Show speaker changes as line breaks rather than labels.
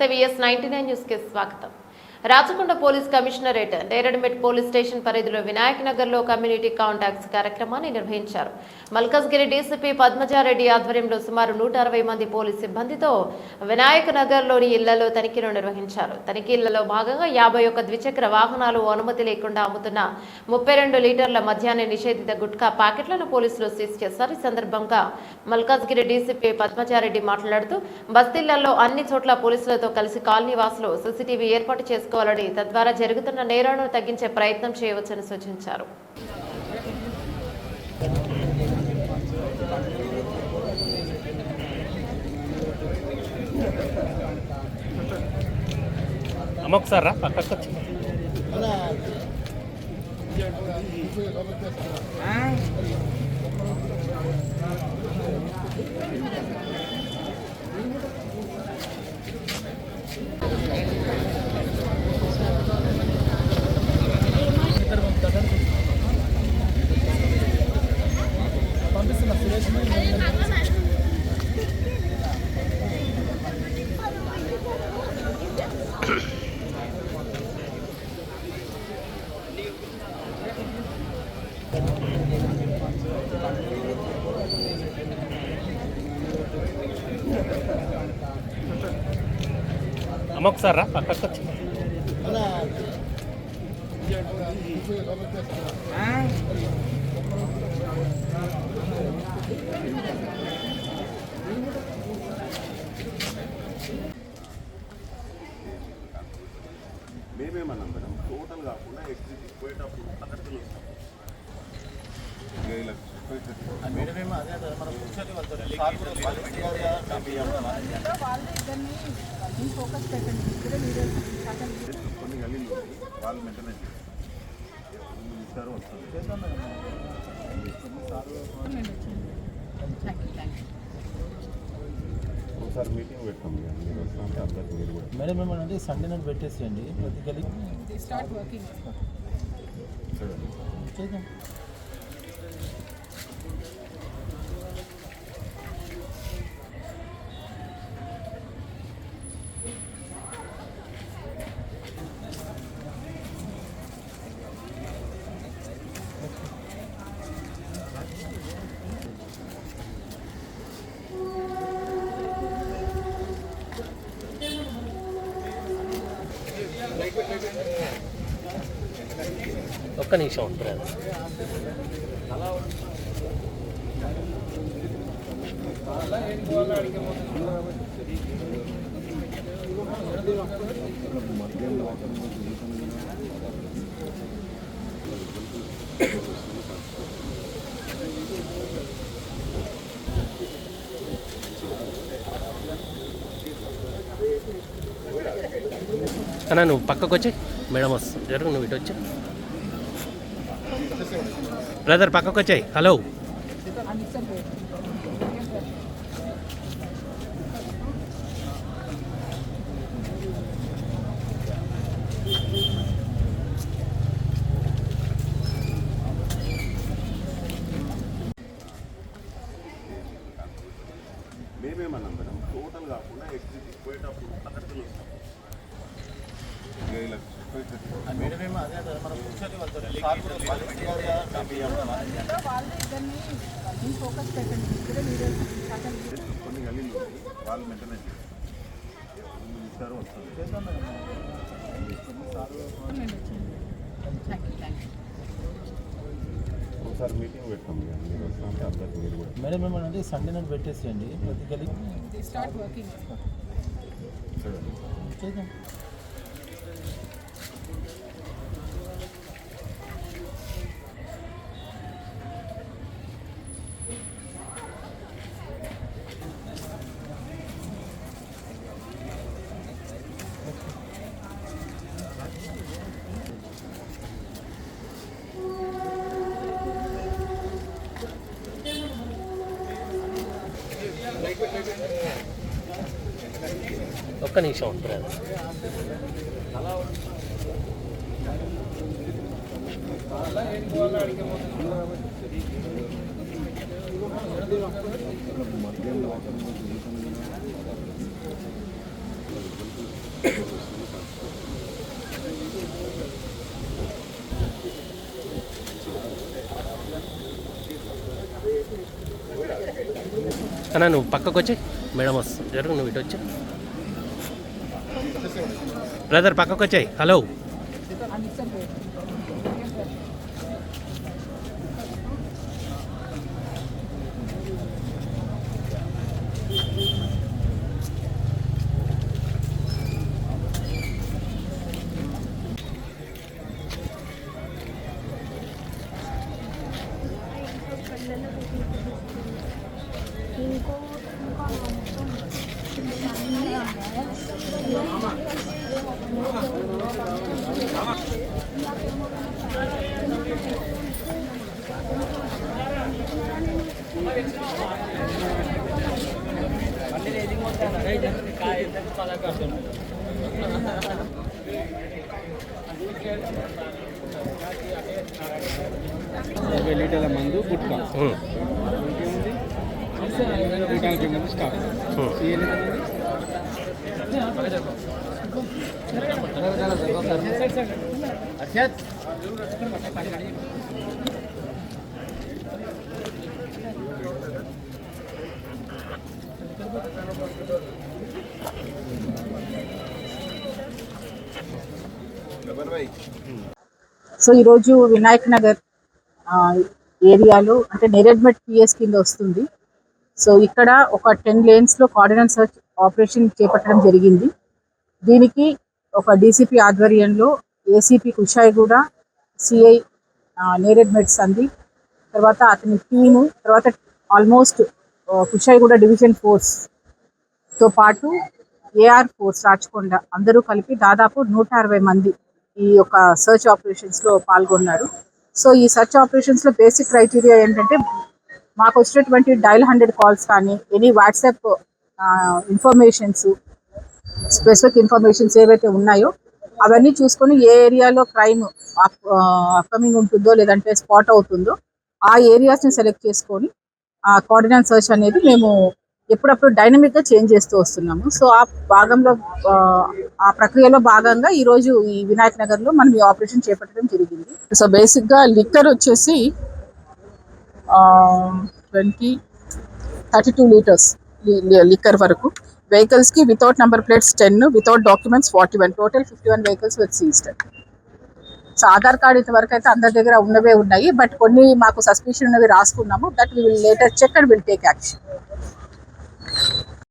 నమస్తే VS 99 news కి స్వాగతం. Rachakonda police commissionerate Neredmet police station పరిధిలో వినాయక్ నగర్ లో కమ్యూనిటీ కాంటాక్ట్స్ కార్యక్రమాన్ని నిర్వహించారు. మల్కజ్గిరి డీసీపీ పద్మజారెడ్డి ఆధ్వర్యంలో సుమారు 160 మంది పోలీస్ సిబ్బందితో వినాయక్ నగర్ లోని ఇళ్లలో తనిఖీలు నిర్వహించారు. తనిఖీలలో భాగంగా 51 ద్విచక్ర వాహనాలు అనుమతి లేకుండా అమ్ముతున్న 32 లీటర్ల మద్యాన్ని నిషేధిత గుట్కా ప్యాకెట్లను పోలీసులు సీజ్ చేశారు. ఈ సందర్భంగా మల్కజ్గిరి డీసీపీ పద్మజారెడ్డి మాట్లాడుతూ బస్తీలలో అన్ని చోట్ల పోలీసులతో కలిసి కాలనీ వాసులు సీసీటీవీ ఏర్పాటు చేసుకోవాలని, తద్వారా జరుగుతున్న నేరాలను తగ్గించే ప్రయత్నం చేయవచ్చని సూచించారు.
ఒకసారి పక్కకు ఒకసారి పక్కకు
మేమేమన్నాం మేడం, టోటల్ కాకుండా ఎగ్జిట్ పోయేటప్పుడు పద్ధతులు వస్తాం. కొన్ని గలీలు వాళ్ళు మెయింటెనెన్స్ ఇస్తారు, వస్తారు. ఒకసారి మీటింగ్ పెట్టాం మీరు వస్తామంటే అందరికి మీరు కూడా
మేడం ఏమన్నా సండే నాడు పెట్టేసేయండి. ప్రతి గలీ చేద్దాం.
ఒక్క నిమిషం ఉంటుంది. అన్నా నువ్వు పక్కకు వచ్చి మేడం వస్తా జరుగు, నువ్వు ఇటు వచ్చి బ్రదర్ పక్కకు వచ్చాయి. హలో
మేమేమన్నాం మేడం, టోటల్ కాకుండా ఎగ్జిట్ పోయేటప్పుడు పద్ధతులు వస్తాం. కొన్ని గలీలు వాళ్ళు మెయింటెనెన్స్ ఇస్తారు, వస్తారు. ఒకసారి మీటింగ్ పెట్టాం మీరు వస్తామంటే అందరికి మీరు కూడా
మేడం ఏమన్నా సండే నాడు పెట్టేసేయండి. ప్రతి గలీ చేద్దాం.
ఒక్క నిమిషం ఉంటుంది.
మధ్యాహ్నం
అన్న నువ్వు పక్కకు వచ్చి మేడం వస్తుంది జరుగు నువ్వు ఇటు వచ్చి బ్రదర్ పక్కకు వచ్చాయి. హలో
లీటర్ల మందు గుట్కా ఇంకేముంది మంది స్టాక్
సో ఈరోజు వినాయక్ నగర్ ఏరియాలో అంటే నేరెడ్మెట్ పిఎస్ కింద వస్తుంది. సో ఇక్కడ ఒక 10 lanes కార్డినల్ సర్చ్ ఆపరేషన్ చేపట్టడం జరిగింది. దీనికి ఒక డీసీపీ ఆధ్వర్యంలో ఏసీపీ కుషాయిగూడ, సిఐ నేరెడ్మెట్ సందీప్, తర్వాత అతని టీము, తర్వాత ఆల్మోస్ట్ కుషాయిగూడ డివిజన్ ఫోర్స్తో పాటు ఏఆర్ ఫోర్స్ రాచకొండ అందరూ కలిపి దాదాపు 160 మంది ఈ యొక్క సర్చ్ ఆపరేషన్స్లో పాల్గొన్నారు. సో ఈ సర్చ్ ఆపరేషన్స్లో బేసిక్ క్రైటీరియా ఏంటంటే మాకు వచ్చినటువంటి డైల్ 100 కాల్స్ కానీ any WhatsApp informations, specific informations ఏవైతే ఉన్నాయో అవన్నీ చూసుకొని ఏ ఏరియాలో క్రైమ్ అప్కమింగ్ ఉంటుందో లేదంటే స్పాట్ అవుతుందో ఆ ఏరియాస్ని సెలెక్ట్ చేసుకొని ఆ కార్డినల్ సర్చ్ అనేది మేము ఎప్పుడప్పుడు డైనమిక్గా చేంజ్ చేస్తూ వస్తున్నాము. సో ఆ భాగంలో ఆ ప్రక్రియలో భాగంగా ఈరోజు ఈ వినాయక్ నగర్లో మనం ఈ ఆపరేషన్ చేపట్టడం జరిగింది. సో బేసిక్గా లిక్కర్ వచ్చేసి 32 లీటర్స్ లిక్కర్ వరకు, వెహికల్స్కి without number plates 10, without documents 41, total 51 vehicles with seized. So Aadhaar card ఇంతవరకు అయితే అందరి దగ్గర ఉన్నవే ఉన్నాయి, బట్ కొన్ని మాకు సస్పిషన్ ఉన్నవి రాసుకున్నాము. That we will later check and will take action.